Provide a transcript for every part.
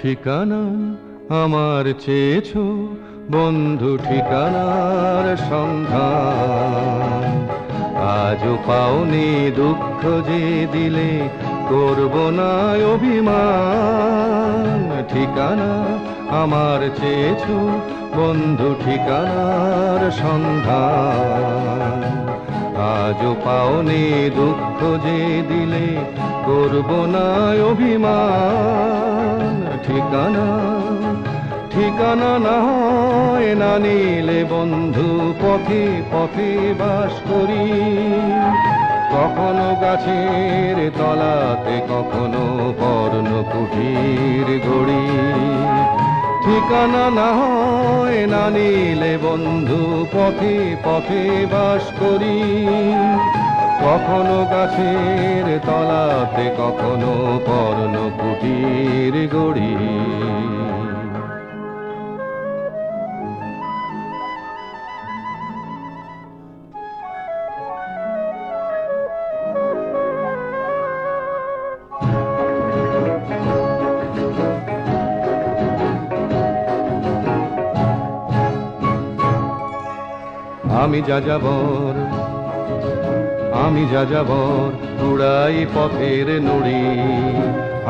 ঠিকানা আমার চেয়েছো বন্ধু, ঠিকানার সন্ধান আজও পাওনি, দুঃখ যে দিলে করব না অভিমান। ঠিকানা আমার চেয়েছো বন্ধু, ঠিকানার সন্ধান আজও পাওনি, দুঃখ যে দিলে করব না অভিমান। ঠিকানা ঠিকানা না হয় না নিলে বন্ধু, পথে পথে বাস করি, কখনো গাছের তলাতে, কখনো পর্ণকুটির গড়ি। ঠিকানা না হয় না নিলে বন্ধু, পথে পথে বাস করি, কখনো গাছের তলাতে, কখনো পর্ণকুটির গড়ি। আমি যাযাবর, আমি যাযাবর, উড়াই পথের নুড়ি,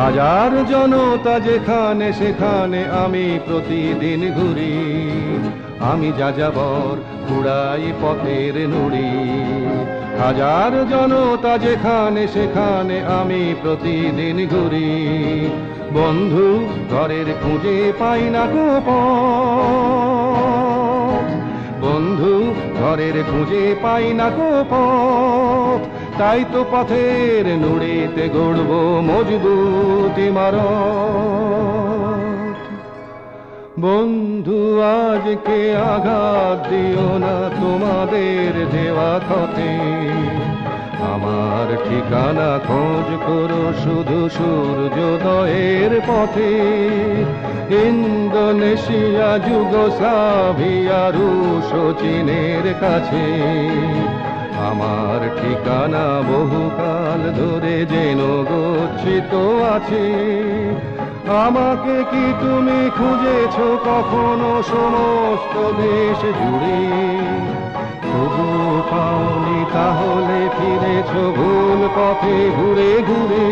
হাজার জনতা যেখানে সেখানে আমি প্রতিদিন ঘুরি। আমি যাযাবর, উড়াই পথের নুড়ি, হাজার জনতা যেখানে সেখানে আমি প্রতিদিন ঘুরি। বন্ধু ঘরের খুঁজে পাই না গো পথ, বন্ধু ঘরের খুঁজে পাই না গো পথ, তাই তো পথের নুড়িতে গড়ব মজবুত ইমারত। বন্ধু আজকে আঘাত দিও না তোমাদের দেওয়া ক্ষতে, আমার ঠিকানা খোঁজ করো শুধু সূর্যোদয়ের পথে। ইন্দোনেশিয়া, যুগোস্লাভিয়া, রুশ ও চীনের কাছে আমার ঠিকানা বহুকাল ধরে যেন গচ্ছিত আছে। আমাকে কি তুমি খুঁজেছো কখনো সমস্ত দেশ জুড়ে? তবু পাওনি, তাহলে ফিরেছো ভুল পথে ঘুরে ঘুরে।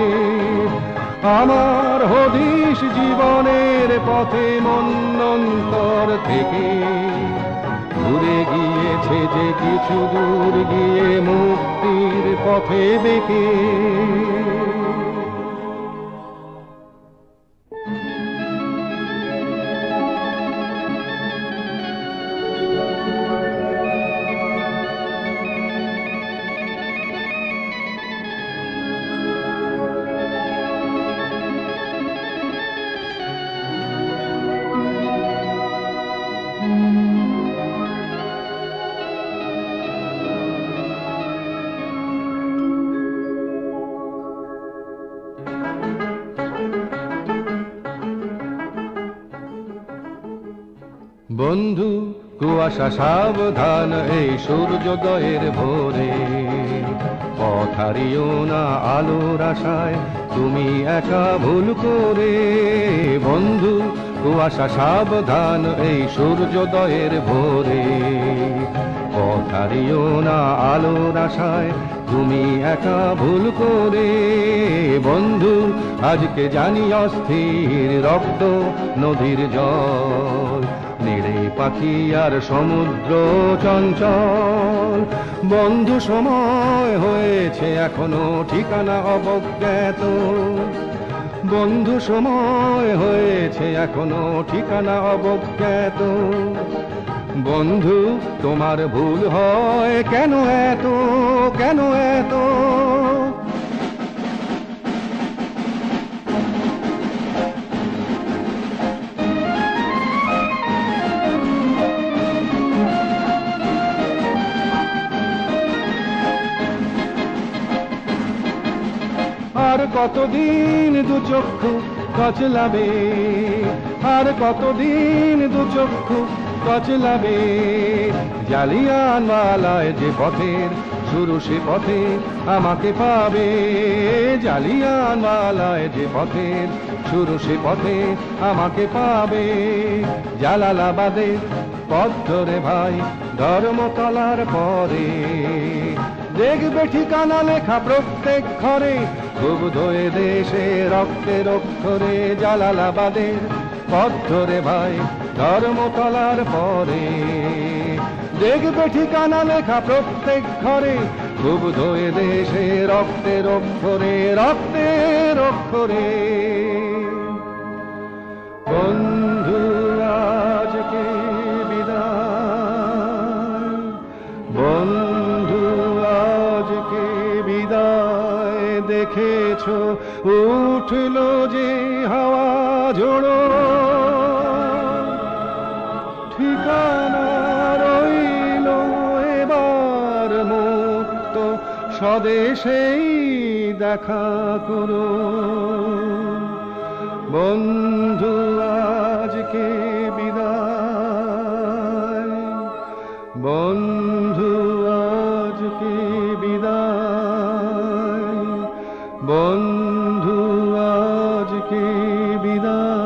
আমার হদিশ জীবনের পথে মন্বন্তর থেকে ঘুরে গিয়েছে যে কিছু দূর গিয়ে মুক্তির পথে বেঁকে। বন্ধু কুয়াশা সাবধান এই সূর্যোদয়ের ভোরে, পথ হারিও না আলোর আশায় তুমি একা ভুল করে। বন্ধু কুয়াশা সাবধান এই সূর্যোদয়ের ভোরে, পথ হারিও না আলোর আশায় তুমি একা ভুল করে। বন্ধু আজকে জানি অস্থির রক্ত নদীর জল, নিড়ে পাখি আর সমুদ্র চঞ্চল। বন্ধু সময় হয়েছে এখনো ঠিকানা অবজ্ঞাত, বন্ধু সময় হয়েছে এখনো ঠিকানা অবজ্ঞাত। বন্ধু তোমার ভুল হয় কেন এত, কেন এত? আর কতদিন দু চক্ষু কচলাবে, আর কতদিন দু চক্ষু কচলাবে। জালিয়ানওয়ালায় যে পথের শুরু সে পথে আমাকে পাবে, জালিয়ানওয়ালায় যে পথের শুরু সে পথে আমাকে পাবে। জালালাবাদের পথ ধরে ভাই ধর্মতলার পরে, দেখবে ঠিকানা লেখা প্রত্যেক ঘরে, ক্ষুব্ধ এ দেশে রক্তের অক্ষরে। জালালাবাদের পথ ধরে ভাই ধর্মতলার পরে, দেখবে ঠিকানা লেখা প্রত্যেক ঘরে, ক্ষুব্ধ এ দেশে রক্তের অক্ষরে, রক্তের অক্ষরে। বন্ধু আজকে বিদায়, বন্ধু আজকে বিদায়, দেখেছো উঠল যে হাওয়া ঝোড়ো, ঠিকানা রইল এবার মুক্ত, স্বদেশেই দেখা করো। বন্ধু আজকে বিদায়, বন্ধু আজকে বিদায়, বন্ধু আজকে বিদায়।